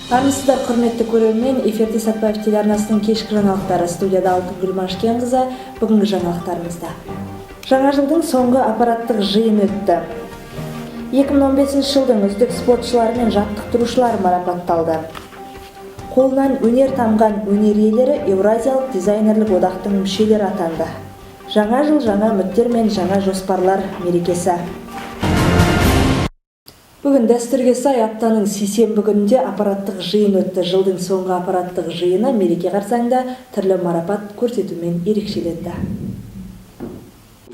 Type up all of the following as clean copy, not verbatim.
Армысыздар, құрметті көрермен, эфирде Сатпаев телеарнасының кешкі жаңалықтары. Студияда Алтынгүл Машкенқызы. Бүгінгі жаңалықтарымызда. Жаңа жылдың соңғы аппараттық жиын өтті. 2015 жылдың үздік спортшылары мен жаттықтырушылар марапатталды. Қолынан өнер тамған өнер иелері Еуразиялық дизайнерлік одақтың мүшелері атанды. Жаңа жыл, жаңа үміттер мен жаңа жоспарлар мерекесі. Бүгін дәстүрге сай аптаның сейсенбі күнінде аппараттық жиын өтті. Жылдың соңғы аппараттық жиыны мереке қарсаңында түрлі марапат көрсетумен ерекшеленді.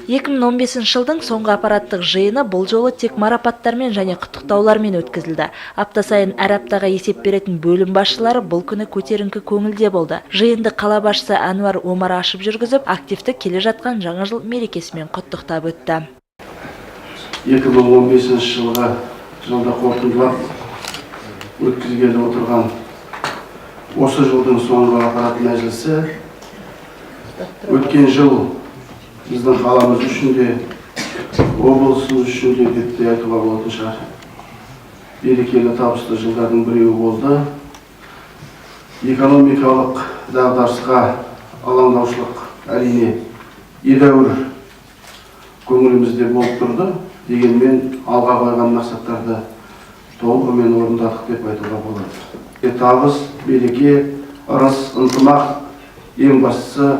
2015 жылдың соңғы аппараттық жиыны бұл жолы тек марапаттармен және құттықтаулармен өткізілді. Апта сайын әр аптаға есеп беретін бөлім басшылары бұл күні көтеріңкі көңілде болды. Жиынды қала басшысы Әнуар Омар ашып жүргізіп, активті келе жатқан жаңа жыл мерекесімен құттықтап өтті. 2015 жылға жылда қорытындылап өткізгелі отырған осы жылдың соңғы аппарат мәжілісі өткен жыл біздің қаламыз үшін де, облысымыз үшін де деп те айтуға болатын шығар. Берекелі табысты жылдардың біреуі болды. Экономикалық дағдарысқа алаңдаушылық әрине едәуір көңілімізде болып тұрды. Дегенмен алға қойған мақсаттарды толығымен орындадық деп айтуға болады. Табыс, береке, ырыс, ынтымақ, ең бастысы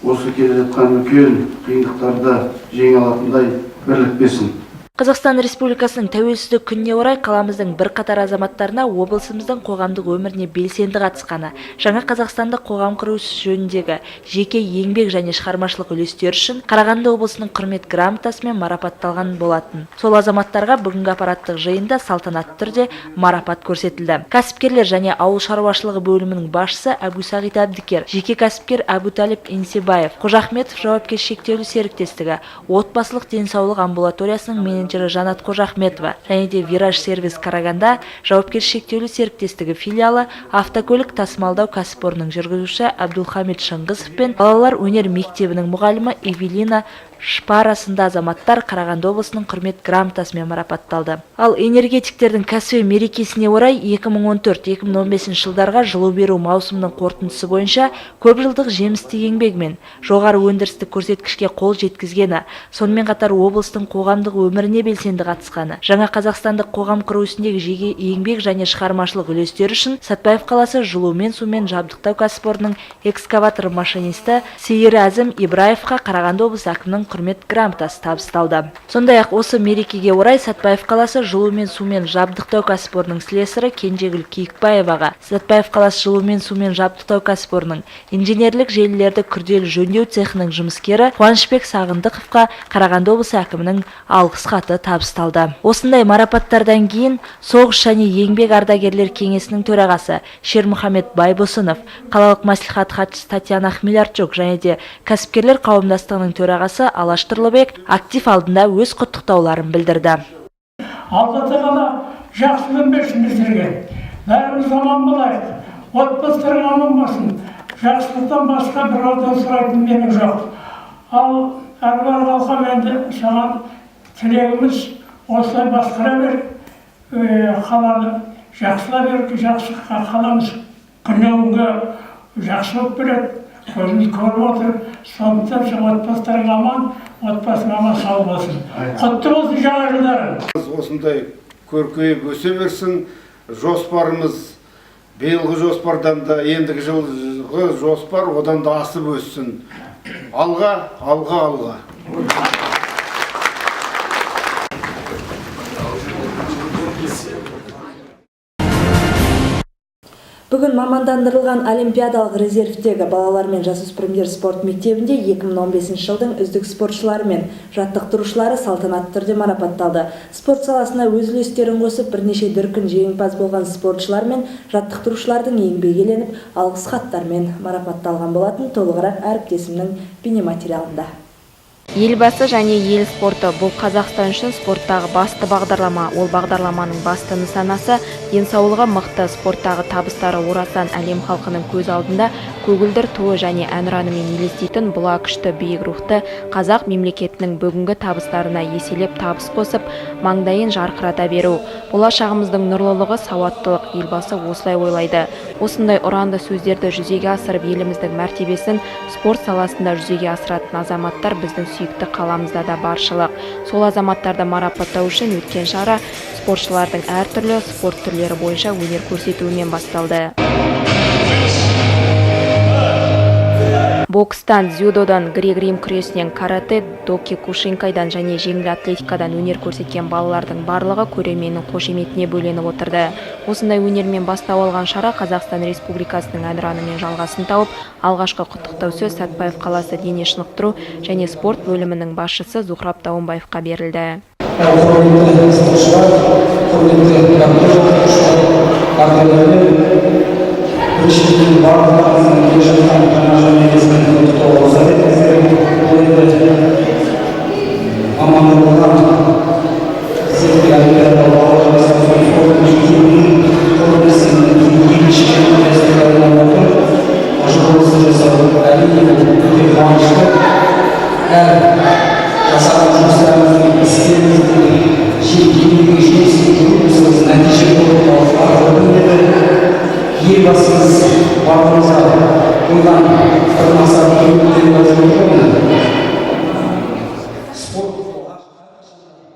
осы келе жатқан үлкен қиындықтарды жеңе алатындай бірлік берсін. Қазақстан Республикасының тәуелсіздік күніне орай қаламыздың бірқатар азаматтарына облысымыздың қоғамдық өміріне белсенді қатысқаны, жаңа Қазақстандық қоғам құру жөніндегі жеке еңбек және шығармашылық үлестері үшін Қарағанды облысының құрмет грамотасымен марапатталған болатын. Сол азаматтарға бүгінгі аппараттық жиында салтанатты түрде марапат көрсетілді. Кәсіпкерлер және ауыл шаруашылығы бөлімінің басшысы Әбусағит Әбдікер, жеке кәсіпкер Әбуталип Инсебаев, Қожахметов жауапкершілігі шектеулі серіктестігі, отбасылық денсаулық амбулаториясының менеджері Жанат Қожахметова және де Вираж сервис Қарағанда жауапкершілігі шектеулі серіктестігі филиалы автокөлік тасымалдау кәсіпорнының жүргізушісі Абдулхамид Шыңғысов пен балалар өнер мектебінің мұғалімі Эвелина Шпар арасында азаматтар Қарағанды облысының құрмет грамотасымен марапатталды. Ал энергетиктердің кәсіби мерекесіне орай 2014-2015 жылдарға жылу беру маусымының қорытындысы бойынша көп жылдық жемісті еңбегімен жоғары өндірістік көрсеткішке қол жеткізгені, сонымен қатар облыстың қоғамдық өміріне белсенді қатысқаны, жаңа Қазақстандық қоғам құру ісіндегі жеке еңбек және шығармашылық үлестері үшін Сатпаев қаласы жылумен сумен жабдықтау кәсіпорнының экскаватор машинисті Сейір Әзім Ибраевқа Қарағанды облысы әкімінің құрмет грамотасы табысталды. Сондай-ақ осы мерекеге орай Сатпаев қаласы жылумен сумен жабдықтау кәсіпорнының слесарі Кенжегүл Киікбаеваға, Сатпаев қаласы жылумен сумен жабдықтау кәсіпорнының инженерлік желілерді күрделі жөндеу цехының жұмыскері Қуанышбек Сағындықовқа Қарағанды облысы әкімінің алғыс хаты табысталды. Осындай марапаттардан кейін соғыс және еңбек ардагерлер кеңесінің төрағасы Шермұхамед Байбосынов, қалалық мәслихат хатшысы Татьяна Хмелярчук және де кәсіпкерлер қауымдастығының төрағасы Алаш Тұрлыбек актив алдында өз құттықтауларын білдірді. Алла тағала жақсылығын берсін біздерге. Бәріміз аман болайық. Отбасыларың аман болсын. Жақсылықтан басқа бір алдан сұрайтын менің жоқ. Ал әрбір халқым енді саған тілегіміз осылай басқара бер, қаланы жақсыла бер, жақсы қаламыз күннен күнге жақсы болып береді. Көзіміз көріп отыр, сондықтан отбасыларың аман, отбасың аман сау болсын. Құтты болсын жаңа жылдарың. Осындай көркейіп өсе берсін. Жоспарымыз биылғы жоспардан да ендігі жылғы жоспар одан да асып өссін. Алға, алға, алға. Бүгін мамандандырылған олимпиадалық резервтегі балалар мен жасөспірімдер спорт мектебінде 2015 жылдың үздік спортшылары мен жаттықтырушылары салтанатты түрде марапатталды. Спорт саласына өз үлестерін қосып, бірнеше дүркін жеңімпаз болған спортшылар мен жаттықтырушылардың еңбегі еленіп, алғыс хаттармен марапатталған болатын. Толығырақ әріптесімнің бейнематериалында. Елбасы және ел спорты бұл Қазақстан үшін спорттағы басты бағдарлама. Ол бағдарламаның басты нысанасы денсаулығы мықты, спорттағы табыстары орасан әлем халқының көз алдында көгілдір туы және әнұранымен елестейтін бұла күшті биік рухты қазақ мемлекетінің бүгінгі табыстарына еселеп табыс қосып, маңдайын жарқырата беру. Болашағымыздың нұрлылығы сауаттылық, елбасы осылай ойлайды. Осындай ұранды сөздерді жүзеге асырып, еліміздің мәртебесін спорт саласында жүзеге асыратын азаматтар біздің сүйікті қаламызда да баршылық. Сол азаматтарды марапаттау үшін өткен шара спортшылардың әртүрлі спорт түрлері бойынша өнер көрсетуімен басталды. Бокстан, дзюдодан, грек-рим күресінен, карате, доки-кушинкайдан және жеңіл атлетикадан өнер көрсеткен балалардың барлығы көрерменнің қошеметіне бөленіп отырды. Осындай өнермен бастау алған шара Қазақстан Республикасының әнұранымен жалғасын тауып, алғашқы құттықтау сөз Сәтпаев қаласы дене шынықтыру және спорт бөлімінің басшысы Зухраб Дауынбаевқа берілді. Біріншіден барлығымыздың келе жатқан жаңа жыл мерекесімен құттықтау болса мамандырылған сіздерге олимпиада балалар жасау әрине өте қуанышты. Әр жасаған жұмыстарымыздың істеріміздің еңбегі жемісін нәтиже болып елбасымыз барлығымызға қойған бір мақсат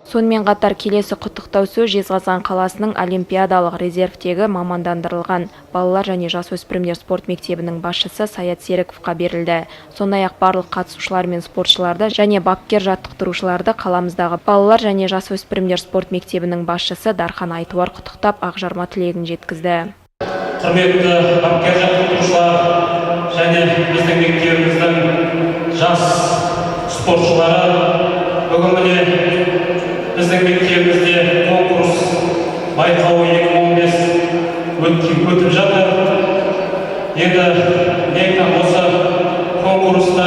Сонымен қатар келесі құттықтау сөз Жезқазған қаласының олимпиадалық резервтегі мамандандырылған балалар және жасөспірімдер спорт мектебінің басшысы Саят Серіковқа берілді. Сондай-ақ барлық қатысушылар мен спортшыларды және бапкер жаттықтырушыларды қаламыздағы балалар және жасөспірімдер спорт мектебінің басшысы Дархан Айтуар құттықтап ақжарма тілегін жеткізді. Құрметті бапкер жаттықтырушылар және біздің мектебіміздің жас спортшылары, бүгін біздің мектебімізде конкурс байқауы 2015 өтіп жатыр. Енді осы конкурста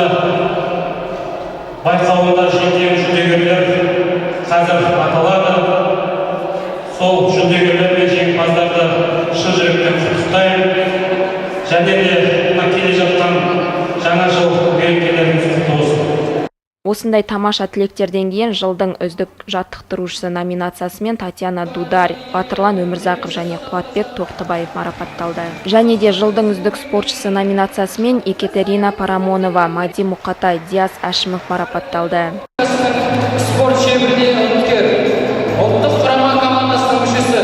байқауында жеңген жүлдегерлер қазір аталады. Сол жүлдегерлер мен жеңімпаздарды шын жүректен құттықтаймын. Және де келе жатқан жаңа жыл мерекелеріңіз құтты болсын. Осындай тамаша тілектерден кейін жылдың үздік жаттықтырушысы номинациясымен Татьяна Дударь, Батырлан Өмірзақов және Қуатбек Тоқтыбаев марапатталды. Және де жылдың үздік спортшысы номинациясымен Екатерина Парамонова, Мади Мұқатай, Диас Әшімов марапатталды. Спорт шеберіне үміткер, ұлттық құрама командасының мүшесі,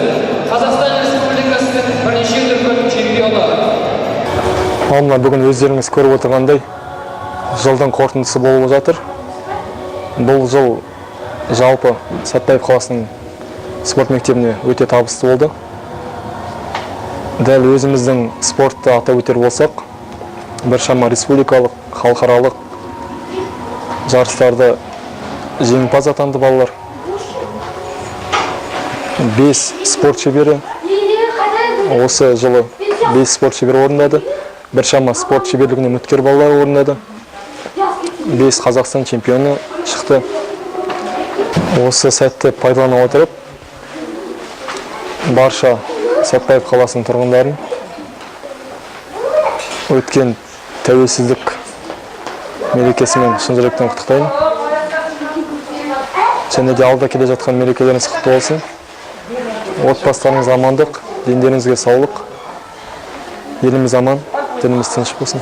Қазақстан Республикасының бірнеше дүркін чемпионы. Мына бүгін өздеріңіз көріп отырғандай жылдың қорытындысы болып жатыр. Бұл жыл жалпы Сәтпаев қаласының спорт мектебіне өте табысты болды. Дәл өзіміздің спортты атап өтер болсақ, біршама республикалық, халықаралық жарыстарды жеңімпаз атанды балалар. 5 спорт шебері осы жылы 5 спорт шебері орындады. Біршама спорт шеберлігіне үміткер балалар орындады. 5 Қазақстан чемпионы шықты. Осы сәтті пайдалана отырып, барша Сәтпаев қаласының тұрғындарын өткен тәуелсіздік мерекесімен шын жүректен құттықтаймын. Және де алда келе жатқан мерекелеріңіз құтты болсын. Отбасыларыңызға амандық, дендеріңізге саулық. Еліміз аман, дініміз тыныш болсын.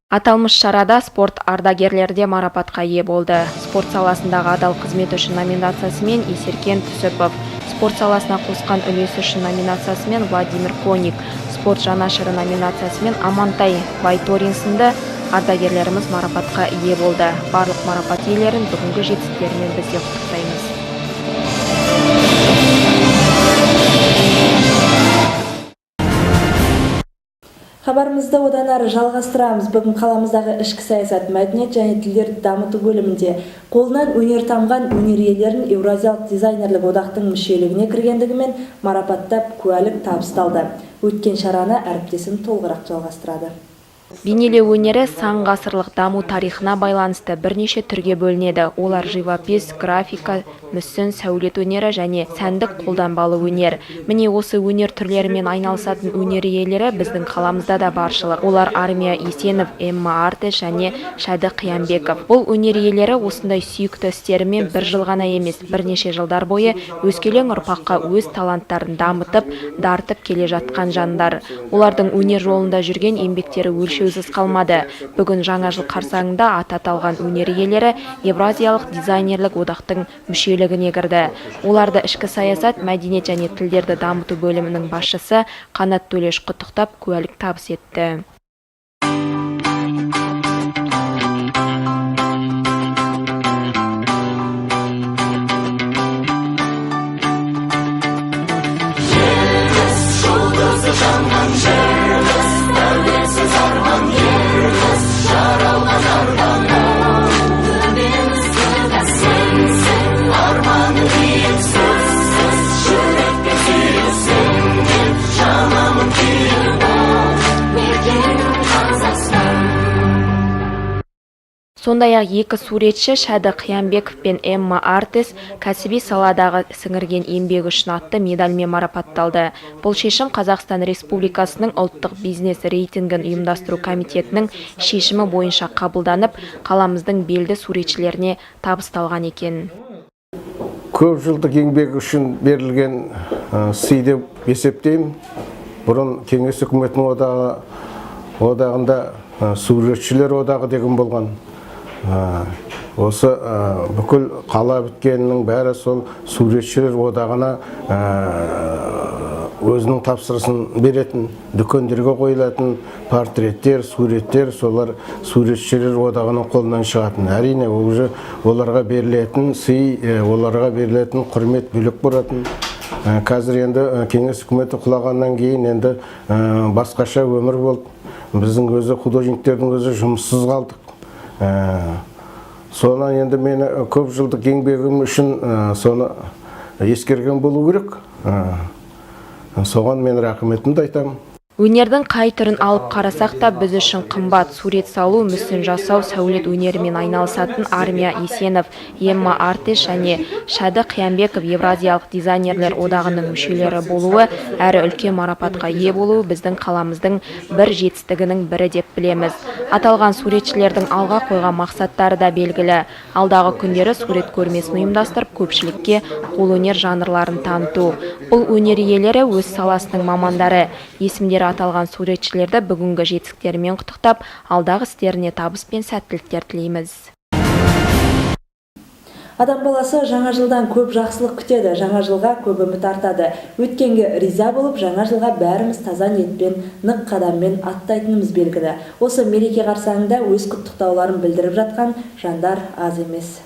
Аталмыш шарада спорт ардагерлері де марапатқа ие болды. Спорт саласындағы адал қызмет үшін номинациясымен Есеркен Түсіпов, спорт саласына қосқан үлесі үшін номинациясымен Владимир Коник, спорт жанашыры номинациясымен Амантай Байторин сынды ардагерлеріміз марапатқа ие болды. Барлық марапат иелерін бүгінгі жетістіктерімен бізде құттықтаймыз. Хабарымызды одан әрі жалғастырамыз. Бүгін қаламыздағы ішкі саясат, мәдениет және тілдерді дамыту бөлімінде қолынан өнер тамған өнер иелерін Еуразиялық дизайнерлік одақтың мүшелігіне кіргендігімен марапаттап куәлік табысталды. Өткен шараны әріптесім толығырақ жалғастырады. Бейнелеу өнері сан ғасырлық даму тарихына байланысты бірнеше түрге бөлінеді. Олар живопис, графика, мүсін, сәулет өнері және сәндік қолданбалы өнер. Міне осы өнер түрлерімен айналысатын өнер иелері біздің қаламызда да баршылық. Олар Армия Есенов, Эмма Артеш және Шәді Қиянбеков. Бұл өнер иелері осындай сүйікті істерімен бір жыл ғана емес, бірнеше жылдар бойы өскелең ұрпаққа өз таланттарын дамытып, дарытып келе жатқан жандар. Олардың өнер жолында жүрген еңбектері өлшеусіз қалмады. Бүгін жаңа жыл қарсаңында аты аталған өнер иелері Евразиялық дизайнерлік одақтың мүшелігіне кірді. Оларды ішкі саясат, мәдениет және тілдерді дамыту бөлімінің басшысы Қанат Төлеш құттықтап, куәлік табыс етті. Сондай-ақ екі суретші Шәді Қиянбеков пен Эмма Артес кәсіби саладағы сіңірген еңбегі үшін атты медальмен марапатталды. Бұл шешім Қазақстан Республикасының ұлттық бизнес рейтингін ұйымдастыру комитетінің шешімі бойынша қабылданып, қаламыздың белді суретшілеріне табысталған екен. Көп жылдық еңбегі үшін берілген сый деп есептеймін. Бұрын Кеңес үкіметінің одағында суретшілер одағы деген болған. Осы бүкіл қала біткенінің бәрі сол суретшілер одағына өзінің тапсырысын беретін, дүкендерге қойылатын портреттер, суреттер, солар суретшілер одағының қолынан шығатын. Әрине, оларға берілетін сый, оларға берілетін құрмет бөлек болатын. Қазір енді Кеңес үкіметі құлағаннан кейін енді басқаша өмір болып, біздің өзі художниктердің өзі жұмыссыз қалдық. Соны енді мені көп жылдық еңбегім үшін соны ескерген болу керек. Соған мен рахметімді айтамын. Өнердің қай түрін алып қарасақ та біз үшін қымбат. Сурет салу, мүсін жасау, сәулет өнерімен айналысатын Армия Есенов, Эмма Артеш және Шәді Қиянбеков Евразиялық дизайнерлер одағының мүшелері болуы, әрі үлкен марапатқа ие болуы біздің қаламыздың бір жетістігінің бірі деп білеміз. Аталған суретшілердің алға қойған мақсаттары да белгілі. Алдағы күндері сурет көрмесін ұйымдастырып, көпшілікке қолөнер жанрларын таныту. Бұл өнер иелері өз саласының мамандары. Есімдері аталған суретшілерді бүгінгі жетістіктерімен құттықтап, алдағы істеріне табыс пен сәттіліктер тілейміз. Адам баласы жаңа жылдан көп жақсылық күтеді, жаңа жылға көп үміт артады. Өткенге риза болып, жаңа жылға бәріміз таза ниетпен, нық қадаммен аттайтынымыз белгілі. Осы мереке қарсаңында өз құттықтауларын білдіріп жатқан жандар аз емес.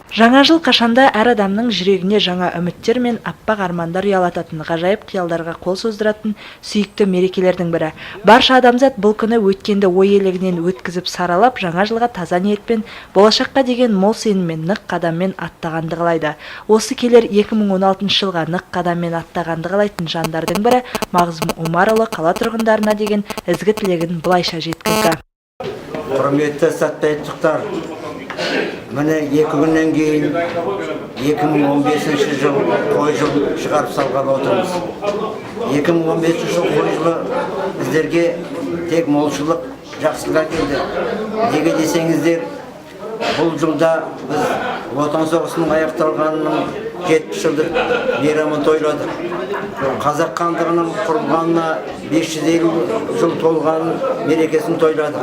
Жаңа жыл қашанда әр адамның жүрегіне жаңа үміттер мен аппақ армандар ұялататын, ғажайып қиялдарға қол создыратын сүйікті мерекелердің бірі. Барша адамзат бұл күні өткенді ой елегінен өткізіп саралап, жаңа жылға таза ниетпен, болашаққа деген мол сеніммен, нық қадаммен аттағанды қалайды. Осы келер 2016 жылға нық қадаммен аттағанды қалайтын жандардың бірі Мағзұм Омарұлы қала тұрғындарына деген ізгі тілегін былайша жеткізді. Құрметті сәттіліктер, міне 2 күннен кейін 2015 жыл қой жыл шығарып салған отырмыз. 2015 жыл қой жылы біздерге тек молшылық, жақсылық әкелді. Неге десеңіздер, бұл жылда біз Отан соғысының аяқталғанының 70 жылдық мейрамын тойладық. Қазақ хандығының құрылғанына 550 жыл толған мерекесін тойладық.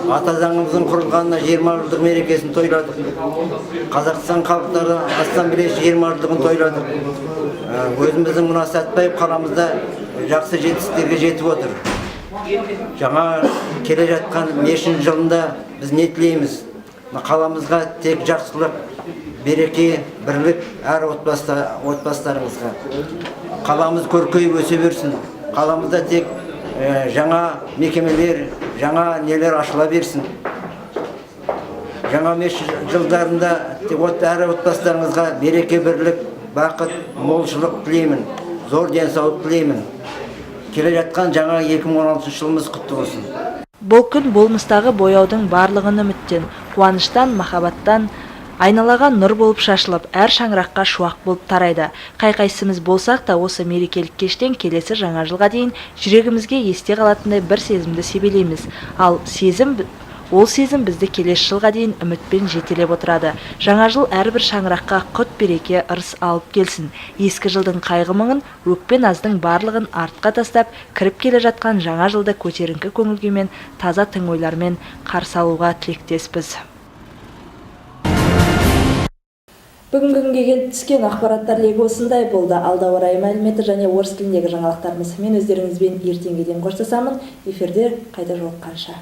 Ата заңымыздың құрылғанына 20 жылдық мерекесін тойладық. Қазақстан халықтары ассамблеясы 20 жылдығын тойладық. Өзіміздің мына Сәтбаев қаламызда жақсы жетістіктерге жетіп отыр. Жаңа келе жатқан 5 жылында біз не тілейміз? Қаламызға тек жақсылық, береке, бірлік әр отбасыларыңызға. Қаламыз көркейіп өсе берсін. Қаламызда тек жаңа мекемелер, жаңа нелер ашыла берсін. Жаңа 5 жылдарында әр отбасыларыңызға береке, бірлік, бақыт, молшылық тілеймін. Зор денсаулық тілеймін. Келе жатқан жаңа 2016 жылымыз құтты болсын. Бұл күн болмыстағы бояудың барлығын үміттен, қуаныштан, махаббаттан, айналаға нұр болып шашылып, әр шаңыраққа шуақ болып тарайды. Қай-қайсымыз болсақ та осы мерекелік кештен келесі жаңа жылға дейін жүрегімізге есте қалатындай бір сезімді себелейміз. Ол сезім бізді келесі жылға дейін үмітпен жетелеп отырады. Жаңа жыл әрбір шаңыраққа құт береке ырыс алып келсін. Ескі жылдың қайғы-мұңын, өкпе-наздың барлығын артқа тастап, кіріп келе жатқан жаңа жылды көтеріңкі көңілмен, таза тың ойлармен қарсы алуға тілектеспіз. Бүгінгі күнге келіп түскен ақпараттар легі осындай болды. Алда орай мәліметі және орыс тіліндегі жаңалықтарымыз. Мен өздеріңізбен ертеңгіден қоштасамын. Эфирде қайта жолыққанша.